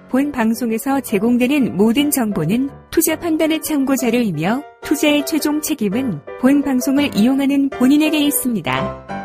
본 방송에서 제공되는 모든 정보는 투자 판단의 참고 자료이며 투자의 최종 책임은 본 방송을 이용하는 본인에게 있습니다.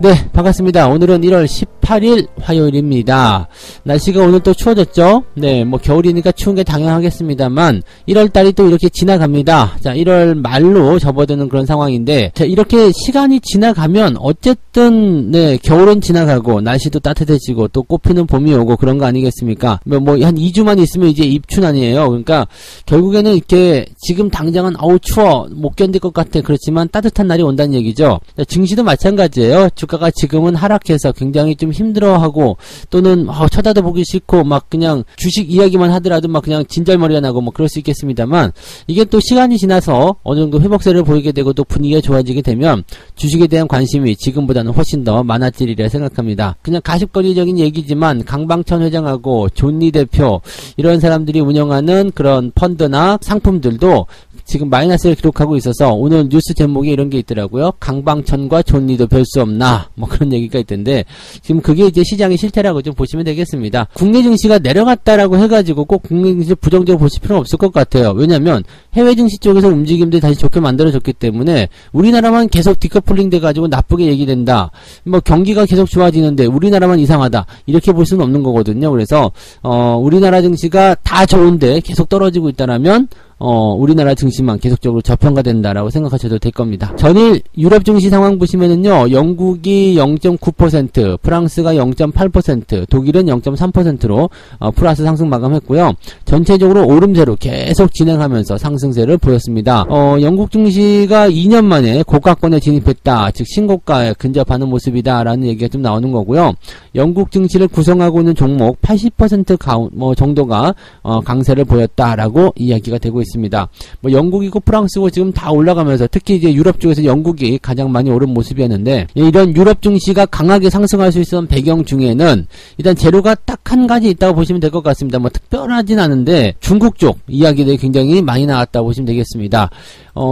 네, 반갑습니다. 오늘은 1월 18일 화요일입니다. 날씨가 오늘 또 추워졌죠? 네, 뭐 겨울이니까 추운 게 당연하겠습니다만 1월달이 또 이렇게 지나갑니다. 자, 1월 말로 접어드는 그런 상황인데, 자, 이렇게 시간이 지나가면 어쨌든 네, 겨울은 지나가고 날씨도 따뜻해지고 또 꽃피는 봄이 오고 그런 거 아니겠습니까? 뭐 한 2주만 있으면 이제 입춘 아니에요. 그러니까 결국에는 이렇게 지금 당장은 어우 추워 못 견딜 것 같아. 그렇지만 따뜻한 날이 온다는 얘기죠. 자, 증시도 마찬가지예요. 주가가 지금은 하락해서 굉장히 좀 힘들어하고 또는 쳐다도 보기 싫고 막 그냥 주식 이야기만 하더라도 막 그냥 진절머리가 나고 뭐 그럴 수 있겠습니다만, 이게 또 시간이 지나서 어느 정도 회복세를 보이게 되고 또 분위기가 좋아지게 되면 주식에 대한 관심이 지금보다는 훨씬 더 많아지리라 생각합니다. 그냥 가십거리적인 얘기지만 강방천 회장하고 존리 대표 이런 사람들이 운영하는 그런 펀드나 상품들도 지금 마이너스를 기록하고 있어서 오늘 뉴스 제목에 이런 게 있더라고요. 강방천과 존리도 별 수 없나 뭐 그런 얘기가 있던데, 지금 그게 이제 시장의 실태라고 좀 보시면 되겠습니다. 국내 증시가 내려갔다라고 해가지고 꼭 국내 증시 부정적으로 보실 필요는 없을 것 같아요. 왜냐면 해외 증시 쪽에서 움직임들이 다시 좋게 만들어졌기 때문에 우리나라만 계속 디커플링 돼가지고 나쁘게 얘기된다, 뭐 경기가 계속 좋아지는데 우리나라만 이상하다 이렇게 볼 수는 없는 거거든요. 그래서 우리나라 증시가 다 좋은데 계속 떨어지고 있다라면 우리나라 증시만 계속적으로 저평가된다라고 생각하셔도 될 겁니다. 전일 유럽 증시 상황 보시면은요, 영국이 0.9%, 프랑스가 0.8%, 독일은 0.3%로 플러스 상승 마감했고요. 전체적으로 오름세로 계속 진행하면서 상승세를 보였습니다. 영국 증시가 2년 만에 고가권에 진입했다, 즉 신고가에 근접하는 모습이다라는 얘기가 좀 나오는 거고요. 영국 증시를 구성하고 있는 종목 80% 정도가 강세를 보였다라고 이야기가 되고 있습니다. 뭐 영국이고 프랑스고 지금 다 올라가면서 특히 이제 유럽 쪽에서 영국이 가장 많이 오른 모습이었는데, 이런 유럽 증시가 강하게 상승할 수 있었던 배경 중에는 일단 재료가 딱 한 가지 있다고 보시면 될 것 같습니다. 뭐 특별하진 않은데 중국 쪽 이야기들이 굉장히 많이 나왔다고 보시면 되겠습니다.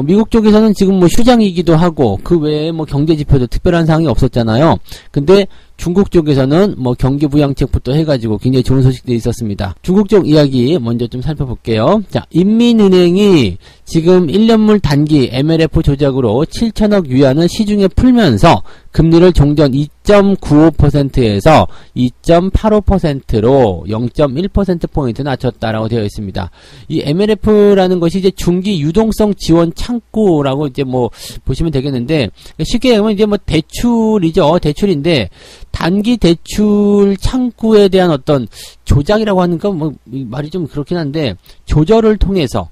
미국 쪽에서는 지금 뭐 휴장이기도 하고 그 외에 뭐 경제 지표도 특별한 사항이 없었잖아요. 근데 중국 쪽에서는 뭐 경기 부양책부터 해가지고 굉장히 좋은 소식들이 있었습니다. 중국 쪽 이야기 먼저 좀 살펴볼게요. 자, 인민은행이 지금 1년물 단기 MLF 조작으로 7천억 위안을 시중에 풀면서 금리를 종전 2.95%에서 2.85%로 0.1%포인트 낮췄다라고 되어 있습니다. 이 MLF라는 것이 이제 중기 유동성 지원 창구라고 이제 뭐 보시면 되겠는데, 쉽게 얘기하면 이제 뭐 대출이죠. 대출인데 단기 대출 창구에 대한 어떤 조작이라고 하는 건 뭐 말이 좀 그렇긴 한데, 조절을 통해서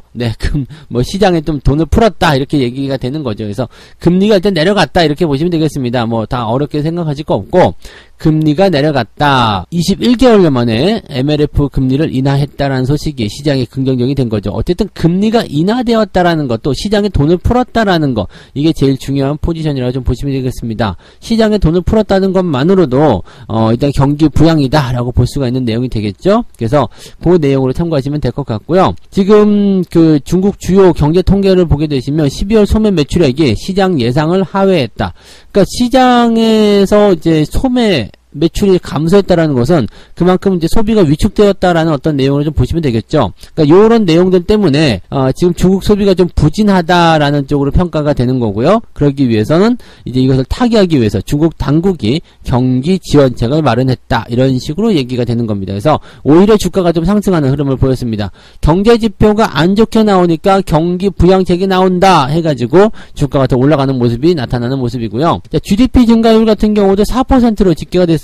뭐 시장에 좀 돈을 풀었다 이렇게 얘기가 되는 거죠. 그래서 금리가 일단 내려갔다 이렇게 보시면 되겠습니다. 뭐 다 어렵게 생각하실 거 없고, 금리가 내려갔다. 21개월 만에 MLF 금리를 인하했다라는 소식이 시장에 긍정적이 된 거죠. 어쨌든 금리가 인하되었다라는 것도 시장에 돈을 풀었다라는 거, 이게 제일 중요한 포지션이라고 좀 보시면 되겠습니다. 시장에 돈을 풀었다는 것만으로도 일단 경기 부양이다라고 볼 수가 있는 내용이 되겠죠. 그래서 그 내용으로 참고하시면 될 것 같고요. 지금 그 중국 주요 경제 통계를 보게 되시면 12월 소매 매출액이 시장 예상을 하회했다. 그러니까 시장에서 이제 소매 매출이 감소했다라는 것은 그만큼 이제 소비가 위축되었다라는 어떤 내용을 좀 보시면 되겠죠. 그러니까 요런 내용들 때문에 지금 중국 소비가 좀 부진하다라는 쪽으로 평가가 되는 거고요. 그러기 위해서는 이제 이것을 타개하기 위해서 중국 당국이 경기 지원책을 마련했다, 이런 식으로 얘기가 되는 겁니다. 그래서 오히려 주가가 좀 상승하는 흐름을 보였습니다. 경제 지표가 안 좋게 나오니까 경기 부양책이 나온다 해가지고 주가가 더 올라가는 모습이 나타나는 모습이고요. 자, GDP 증가율 같은 경우도 4%로 집계가 됐습니다.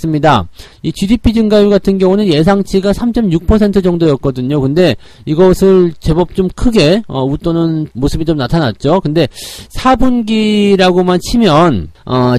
이 GDP 증가율 같은 경우는 예상치가 3.6% 정도였거든요. 근데 이것을 제법 좀 크게 웃도는 모습이 좀 나타났죠. 근데 4분기라고만 치면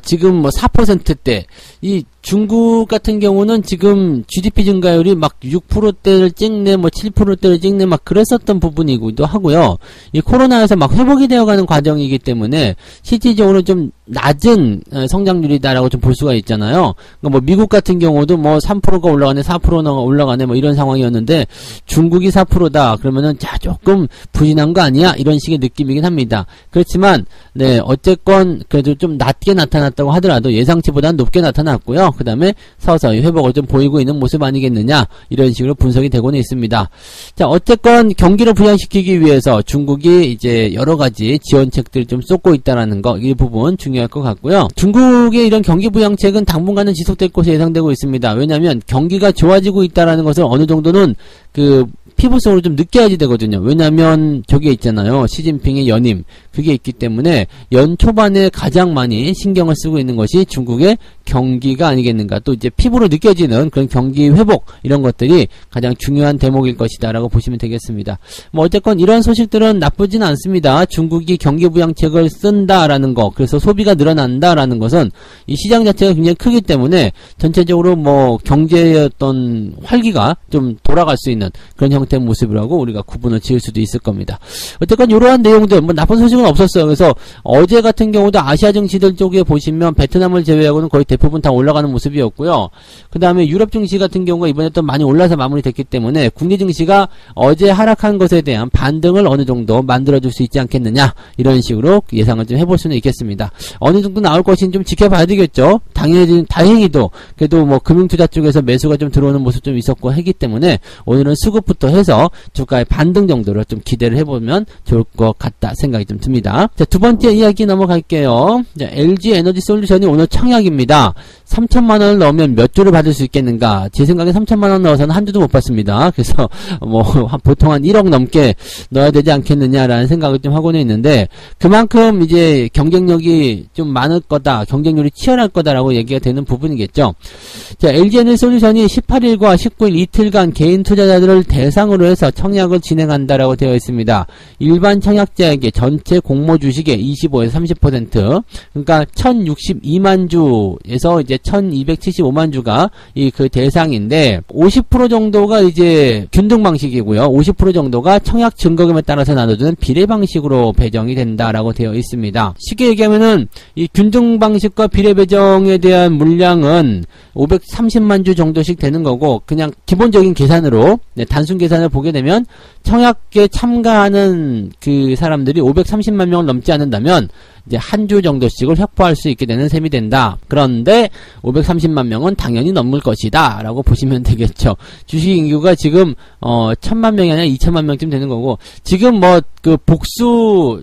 지금 뭐 4%대, 이 중국 같은 경우는 지금 GDP 증가율이 막 6%대를 찍네, 뭐 7%대를 찍네, 막 그랬었던 부분이기도 하고요. 이 코로나에서 막 회복이 되어가는 과정이기 때문에 실질적으로 좀 낮은 성장률이다라고 좀 볼 수가 있잖아요. 그러니까 뭐 미국 같은 경우도 뭐 3%가 올라가네, 4%가 올라가네, 뭐 이런 상황이었는데 중국이 4%다 그러면은 자 조금 부진한 거 아니야, 이런 식의 느낌이긴 합니다. 그렇지만 네, 어쨌건 그래도 좀 낮게 나타났다고 하더라도 예상치보다는 높게 나타났고요. 그 다음에 서서히 회복을 좀 보이고 있는 모습 아니겠느냐, 이런 식으로 분석이 되고는 있습니다. 자, 어쨌건 경기를 부양시키기 위해서 중국이 이제 여러 가지 지원책들을 좀 쏟고 있다라는 거, 이 부분 중요할 것 같고요. 중국의 이런 경기 부양책은 당분간은 지속될 것으로 예상되고 있습니다. 왜냐하면 경기가 좋아지고 있다라는 것을 어느 정도는 피부속으로 좀 느껴야지 되거든요. 왜냐면 저게 있잖아요. 시진핑의 연임. 그게 있기 때문에 연 초반에 가장 많이 신경을 쓰고 있는 것이 중국의 경기가 아니겠는가. 또 이제 피부로 느껴지는 그런 경기 회복, 이런 것들이 가장 중요한 대목일 것이다 라고 보시면 되겠습니다. 뭐 어쨌건 이런 소식들은 나쁘진 않습니다. 중국이 경기 부양책을 쓴다라는 거, 그래서 소비가 늘어난다라는 것은 이 시장 자체가 굉장히 크기 때문에 전체적으로 뭐 경제의 어떤 활기가 좀 돌아갈 수 있는 그런 형태의 모습이라고 우리가 구분을 지을 수도 있을 겁니다. 어쨌건 이러한 내용들, 뭐 나쁜 소식은 없었어요. 그래서 어제 같은 경우도 아시아 증시들 쪽에 보시면 베트남을 제외하고는 거의 대부분 다 올라가는 모습이었고요. 그 다음에 유럽 증시 같은 경우가 이번에 또 많이 올라서 마무리됐기 때문에 국내 증시가 어제 하락한 것에 대한 반등을 어느 정도 만들어줄 수 있지 않겠느냐, 이런 식으로 예상을 좀 해볼 수는 있겠습니다. 어느 정도 나올 것인지 좀 지켜봐야 되겠죠. 다행히도 그래도 뭐 금융투자 쪽에서 매수가 좀 들어오는 모습 좀 있었고 하기 때문에 오늘은 수급부터 해서 주가의 반등 정도를 좀 기대를 해보면 좋을 것 같다 생각이 좀 듭니다. 자, 두 번째 이야기 넘어갈게요. 자, LG 에너지 솔루션이 오늘 청약입니다. 3천만원을 넣으면 몇 주를 받을 수 있겠는가? 제 생각에 3천만원 넣어서는 한 주도 못 받습니다. 그래서 뭐 보통 한 1억 넘게 넣어야 되지 않겠느냐라는 생각을 좀 하고는 있는데, 그만큼 이제 경쟁력이 좀 많을 거다, 경쟁률이 치열할 거다라고 얘기가 되는 부분이겠죠. 자, LG 에너지 솔루션이 18일과 19일 이틀간 개인 투자자들을 대상으로 해서 청약을 진행한다라고 되어 있습니다. 일반 청약자에게 전체 공모 주식의 25에서 30%, 그러니까 1062만 주에서 이제 1275만 주가 그 대상인데, 50% 정도가 이제 균등 방식이고요. 50% 정도가 청약 증거금에 따라서 나눠주는 비례 방식으로 배정이 된다라고 되어 있습니다. 쉽게 얘기하면은 이 균등 방식과 비례 배정에 대한 물량은 530만 주 정도씩 되는 거고, 그냥 기본적인 계산으로 단순 계산을 보게 되면 청약에 참가하는 그 사람들이 530만 명을 넘지 않는다면 이제 한 주 정도씩을 확보할 수 있게 되는 셈이 된다. 그런데 530만 명은 당연히 넘을 것이다 라고 보시면 되겠죠. 주식 인구가 지금 1000만 명이 아니라 2천만 명쯤 되는 거고, 지금 뭐 그 복수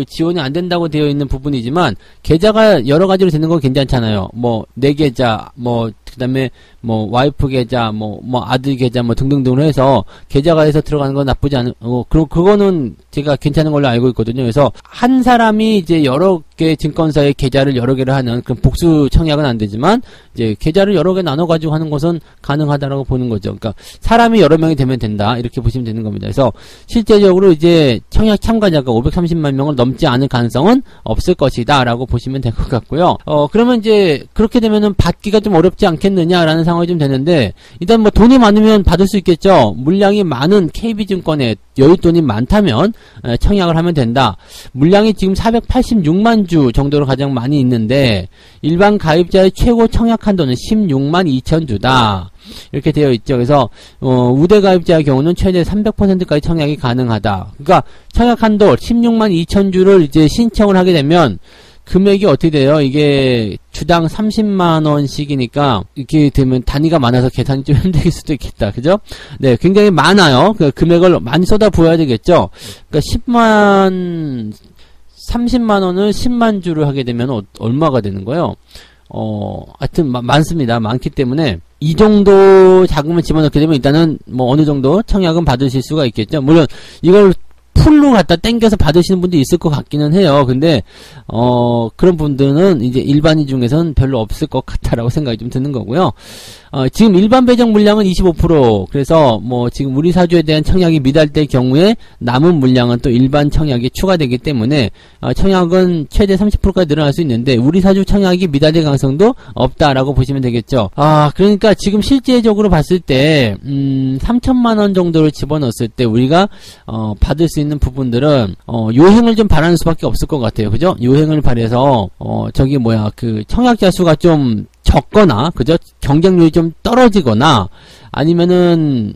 지원이 안 된다고 되어 있는 부분이지만 계좌가 여러 가지로 되는 건 괜찮잖아요. 뭐 내 계좌, 뭐 그다음에 뭐 와이프 계좌, 뭐 아들 계좌, 뭐 등등등으로 해서 계좌가 해서 들어가는 건 나쁘지 않은, 그리고 그거는 제가 괜찮은 걸로 알고 있거든요. 그래서 한 사람이 이제 여러 개 증권사의 계좌를 여러 개를 하는 그런 복수 청약은 안 되지만, 이제 계좌를 여러 개 나눠 가지고 하는 것은 가능하다라고 보는 거죠. 그러니까 사람이 여러 명이 되면 된다, 이렇게 보시면 되는 겁니다. 그래서 실제적으로 이제 청약 참가자가 530만 명을 넘지 않을 가능성은 없을 것이다라고 보시면 될 것 같고요. 그러면 이제 그렇게 되면은 받기가 좀 어렵지 않겠느냐라는 상황이 좀 되는데, 일단 뭐 돈이 많으면 받을 수 있겠죠. 물량이 많은 KB증권에 여윳돈이 많다면 청약을 하면 된다. 물량이 지금 486만 주 정도로 가장 많이 있는데, 일반 가입자의 최고 청약 한도는 16만 2천 주다. 이렇게 되어 있죠. 그래서 우대 가입자의 경우는 최대 300%까지 청약이 가능하다. 그러니까 청약 한도 16만 2천 주를 이제 신청을 하게 되면 금액이 어떻게 돼요? 이게 주당 30만원씩이니까 이렇게 되면 단위가 많아서 계산이 좀 힘들 수도 있겠다. 그죠? 네, 굉장히 많아요. 그 금액을 많이 쏟아 부어야 되겠죠? 그러니까 30만원을 10만 주를 하게 되면 얼마가 되는 거예요? 하여튼 많습니다. 많기 때문에 이 정도 자금을 집어넣게 되면 일단은 뭐 어느 정도 청약은 받으실 수가 있겠죠. 물론 이걸 풀로 갖다 땡겨서 받으시는 분도 있을 것 같기는 해요. 근데 그런 분들은 이제 일반인 중에서는 별로 없을 것 같다라고 생각이 좀 드는 거고요. 지금 일반 배정 물량은 25%, 그래서 뭐 지금 우리 사주에 대한 청약이 미달될 경우에 남은 물량은 또 일반 청약이 추가되기 때문에 청약은 최대 30%까지 늘어날 수 있는데, 우리 사주 청약이 미달될 가능성도 없다라고 보시면 되겠죠. 그러니까 지금 실제적으로 봤을 때 3천만 원 정도를 집어넣었을 때 우리가 받을 수 있는 부분들은 요행을 좀 바라는 수밖에 없을 것 같아요. 그죠? 요행을 바라서 그 청약자 수가 좀 적거나, 그죠? 경쟁률이 좀 떨어지거나, 아니면은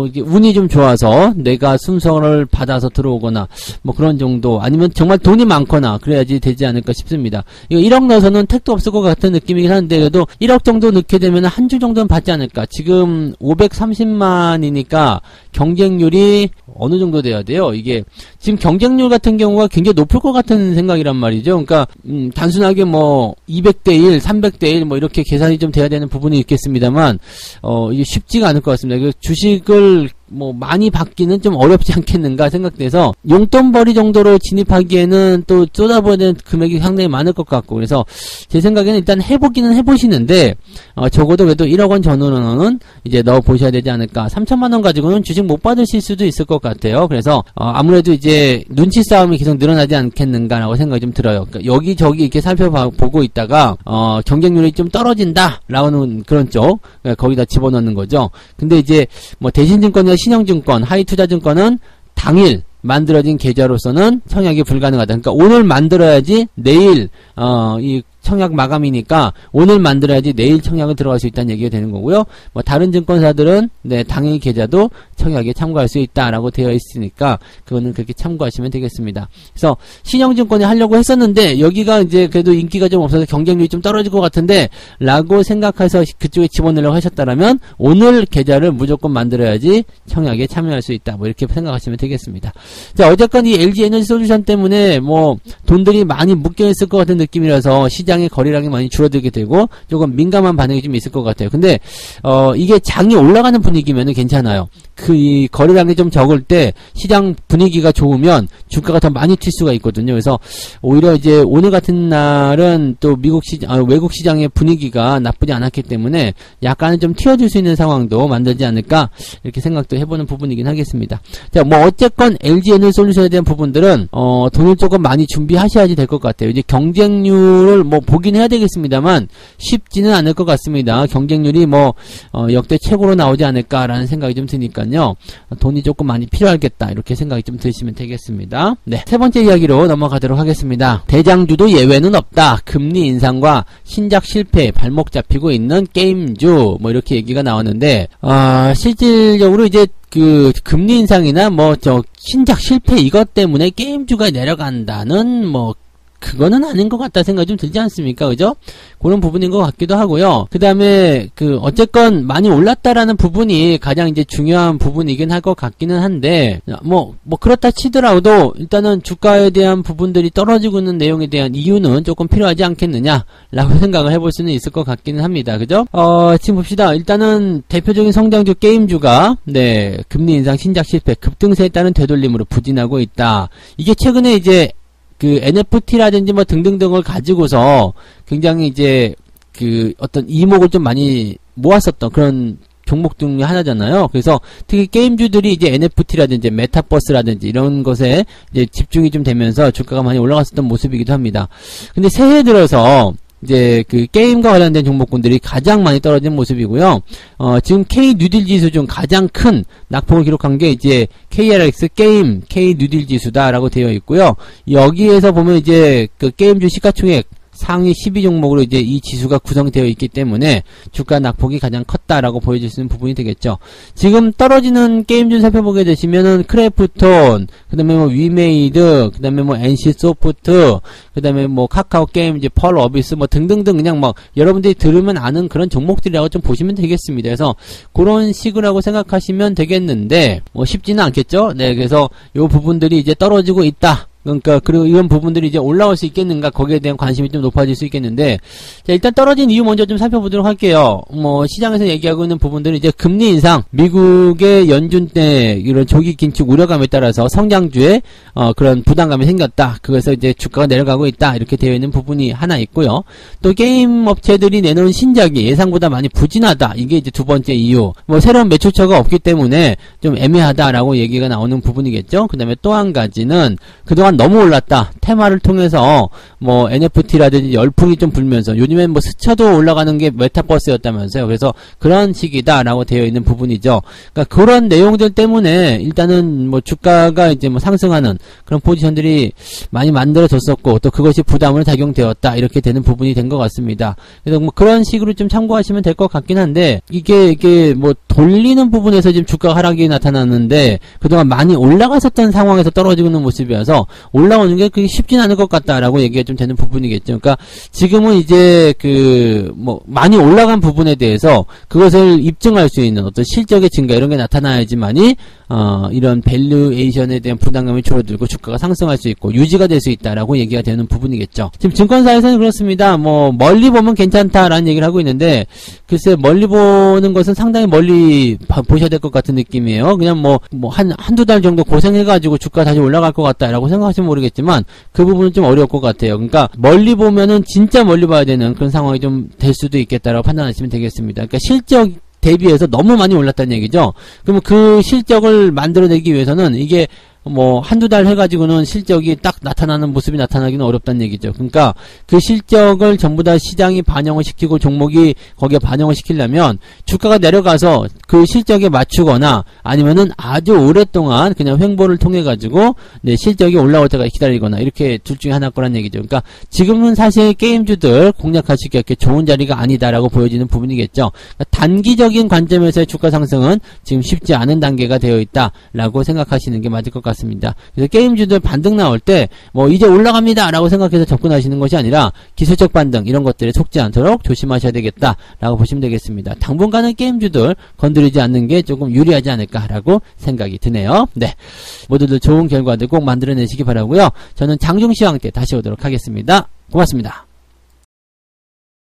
이게 운이 좀 좋아서 내가 순서를 받아서 들어오거나, 그런 정도, 아니면 정말 돈이 많거나, 그래야지 되지 않을까 싶습니다. 이거 1억 넣어서는 택도 없을 것 같은 느낌이긴 한데, 그래도 1억 정도 넣게 되면 한 주 정도는 받지 않을까. 지금 530만이니까 경쟁률이 어느 정도 돼야 돼요? 이게, 지금 경쟁률 같은 경우가 굉장히 높을 것 같은 생각이란 말이죠. 그러니까, 단순하게 200대1, 300대1, 이렇게 계산이 좀 돼야 되는 부분이 있겠습니다만, 이게 쉽지가 않을 것 같습니다. 주식을 많이 받기는 좀 어렵지 않겠는가 생각돼서 용돈벌이 정도로 진입하기에는 또 쏟아부어야 되는 금액이 상당히 많을 것 같고, 그래서 제 생각에는 일단 해보기는 해보시는데 적어도 그래도 1억 원 전후로는 이제 넣어보셔야 되지 않을까. 3천만 원 가지고는 주식 못 받으실 수도 있을 것 같아요. 그래서 아무래도 이제 눈치 싸움이 계속 늘어나지 않겠는가라고 생각이 좀 들어요. 그러니까 여기저기 이렇게 살펴보고 있다가 경쟁률이 좀 떨어진다라는 그런 쪽, 거기다 집어넣는 거죠. 근데 이제 대신증권이나 신영증권, 하이투자증권은 당일 만들어진 계좌로서는 청약이 불가능하다. 그러니까 오늘 만들어야지 내일 이 청약 마감이니까 오늘 만들어야지 내일 청약을 들어갈 수 있다는 얘기가 되는 거고요. 다른 증권사들은 당일 계좌도 청약에 참고할 수 있다라고 되어 있으니까 그거는 그렇게 참고하시면 되겠습니다. 그래서 신영증권이 하려고 했었는데 여기가 이제 그래도 인기가 좀 없어서 경쟁률이 좀 떨어질 것 같은데 라고 생각해서 그쪽에 집어넣으려고 하셨다라면 오늘 계좌를 무조건 만들어야지 청약에 참여할 수 있다. 이렇게 생각하시면 되겠습니다. 자, 어쨌건 이 LG 에너지 솔루션 때문에 돈들이 많이 묶여있을 것 같은 느낌이라서 시장의 거래량이 많이 줄어들게 되고 조금 민감한 반응이 좀 있을 것 같아요. 근데 이게 장이 올라가는 분위기면은 괜찮아요. 이 거래량이 좀 적을 때 시장 분위기가 좋으면 주가가 더 많이 튈 수가 있거든요. 그래서 오히려 이제 오늘 같은 날은 또 외국 시장의 분위기가 나쁘지 않았기 때문에 약간은 좀 튀어줄 수 있는 상황도 만들지 않을까 이렇게 생각도 해보는 부분이긴 하겠습니다. 자, 어쨌건 LG 에너지 솔루션에 대한 부분들은 돈을 조금 많이 준비하셔야지 될 것 같아요. 이제 경쟁률을 보긴 해야 되겠습니다만 쉽지는 않을 것 같습니다. 경쟁률이 역대 최고로 나오지 않을까라는 생각이 좀 드니까요. 돈이 조금 많이 필요하겠다 이렇게 생각이 좀 드시면 되겠습니다. 네, 세 번째 이야기로 넘어가도록 하겠습니다. 대장주도 예외는 없다. 금리 인상과 신작 실패에 발목 잡히고 있는 게임주 이렇게 얘기가 나왔는데 실질적으로 이제 금리 인상이나 신작 실패 이것 때문에 게임주가 내려간다는 그거는 아닌 것 같다 생각이 좀 들지 않습니까? 그죠? 그런 부분인 것 같기도 하고요. 그 다음에, 어쨌건 많이 올랐다라는 부분이 가장 이제 중요한 부분이긴 할 것 같기는 한데, 그렇다 치더라도, 일단은 주가에 대한 부분들이 떨어지고 있는 내용에 대한 이유는 조금 필요하지 않겠느냐, 라고 생각을 해볼 수는 있을 것 같기는 합니다. 그죠? 지금 봅시다. 일단은 대표적인 성장주 게임주가, 금리 인상 신작 실패, 급등세에 따른 되돌림으로 부진하고 있다. 이게 최근에 이제, NFT라든지 등등등을 가지고서 굉장히 이제 어떤 이목을 좀 많이 모았었던 그런 종목 중에 하나잖아요. 그래서 특히 게임주들이 이제 NFT라든지 메타버스라든지 이런 것에 이제 집중이 좀 되면서 주가가 많이 올라갔었던 모습이기도 합니다. 근데 새해 들어서 이제 게임과 관련된 종목군들이 가장 많이 떨어진 모습이고요. 지금 K 뉴딜 지수 중 가장 큰 낙폭을 기록한 게 이제 KRX 게임 K 뉴딜 지수다라고 되어 있고요. 여기에서 보면 이제 게임주 시가총액 상위 12종목으로 이제 이 지수가 구성되어 있기 때문에 주가 낙폭이 가장 컸다라고 보여질 수 있는 부분이 되겠죠. 지금 떨어지는 게임주 살펴보게 되시면은 크래프톤, 그 다음에 위메이드, 그 다음에 NC 소프트, 그 다음에 카카오 게임, 이제 펄 어비스, 등등등 그냥 여러분들이 들으면 아는 그런 종목들이라고 좀 보시면 되겠습니다. 그래서 그런 식으로 생각하시면 되겠는데, 쉽지는 않겠죠? 네, 그래서 요 부분들이 이제 떨어지고 있다. 그리고 이런 부분들이 이제 올라올 수 있겠는가, 거기에 대한 관심이 좀 높아질 수 있겠는데, 자, 일단 떨어진 이유 먼저 좀 살펴보도록 할게요. 시장에서 얘기하고 있는 부분들은 이제 금리 인상, 미국의 연준 때 이런 조기 긴축 우려감에 따라서 성장주에, 그런 부담감이 생겼다. 그래서 이제 주가가 내려가고 있다. 이렇게 되어 있는 부분이 하나 있고요. 또 게임 업체들이 내놓은 신작이 예상보다 많이 부진하다. 이게 이제 두 번째 이유. 새로운 매출처가 없기 때문에 좀 애매하다라고 얘기가 나오는 부분이겠죠. 그 다음에 또 한 가지는 그동안 너무 올랐다. 테마를 통해서 뭐 NFT라든지 열풍이 좀 불면서 요즘엔 뭐 스쳐도 올라가는 게 메타버스였다면서요. 그래서 그런 시기다라고 되어 있는 부분이죠. 그러니까 그런 내용들 때문에 일단은 뭐 주가가 이제 뭐 상승하는 그런 포지션들이 많이 만들어졌었고 또 그것이 부담으로 작용되었다 이렇게 되는 부분이 된 것 같습니다. 그래서 뭐 그런 식으로 좀 참고하시면 될 것 같긴 한데 이게 뭐 돌리는 부분에서 지금 주가 하락이 나타났는데 그동안 많이 올라갔었던 상황에서 떨어지고 있는 모습이어서 올라오는 게 그게 쉽진 않을 것 같다라고 얘기가 좀 되는 부분이겠죠. 그러니까 지금은 이제 뭐 많이 올라간 부분에 대해서 그것을 입증할 수 있는 어떤 실적의 증가 이런 게 나타나야지만이 이런 밸류에이션에 대한 부담감이 줄어들고 주가가 상승할 수 있고 유지가 될 수 있다라고 얘기가 되는 부분이겠죠. 지금 증권사에서는 그렇습니다. 뭐 멀리 보면 괜찮다라는 얘기를 하고 있는데 글쎄 멀리 보는 것은 상당히 멀리 보셔야 될 것 같은 느낌이에요. 그냥 뭐 한두 달 정도 고생해가지고 주가 다시 올라갈 것 같다라고 생각하시면 모르겠지만 그 부분은 좀 어려울 것 같아요. 그러니까 멀리 보면은 진짜 멀리 봐야 되는 그런 상황이 좀 될 수도 있겠다라고 판단하시면 되겠습니다. 그러니까 실적 대비해서 너무 많이 올랐다는 얘기죠. 그러면 그 실적을 만들어내기 위해서는 이게 뭐 한두 달 해가지고는 실적이 딱 나타나는 모습이 나타나기는 어렵다는 얘기죠. 그러니까 그 실적을 전부 다 시장이 반영을 시키고 종목이 거기에 반영을 시키려면 주가가 내려가서 그 실적에 맞추거나 아니면은 아주 오랫동안 그냥 횡보를 통해 가지고 실적이 올라올 때까지 기다리거나 이렇게 둘 중에 하나 거란 얘기죠. 그러니까 지금은 사실 게임주들 공략하시기 이렇게 좋은 자리가 아니다라고 보여지는 부분이겠죠. 그러니까 단기적인 관점에서의 주가 상승은 지금 쉽지 않은 단계가 되어 있다라고 생각하시는 게 맞을 것 같습니다. 그래서 게임주들 반등 나올 때 뭐 이제 올라갑니다 라고 생각해서 접근하시는 것이 아니라 기술적 반등 이런 것들에 속지 않도록 조심하셔야 되겠다 라고 보시면 되겠습니다. 당분간은 게임주들 건드리지 않는 게 조금 유리하지 않을까 라고 생각이 드네요. 네, 모두들 좋은 결과들 꼭 만들어내시기 바라고요. 저는 장중시황 때 다시 오도록 하겠습니다. 고맙습니다.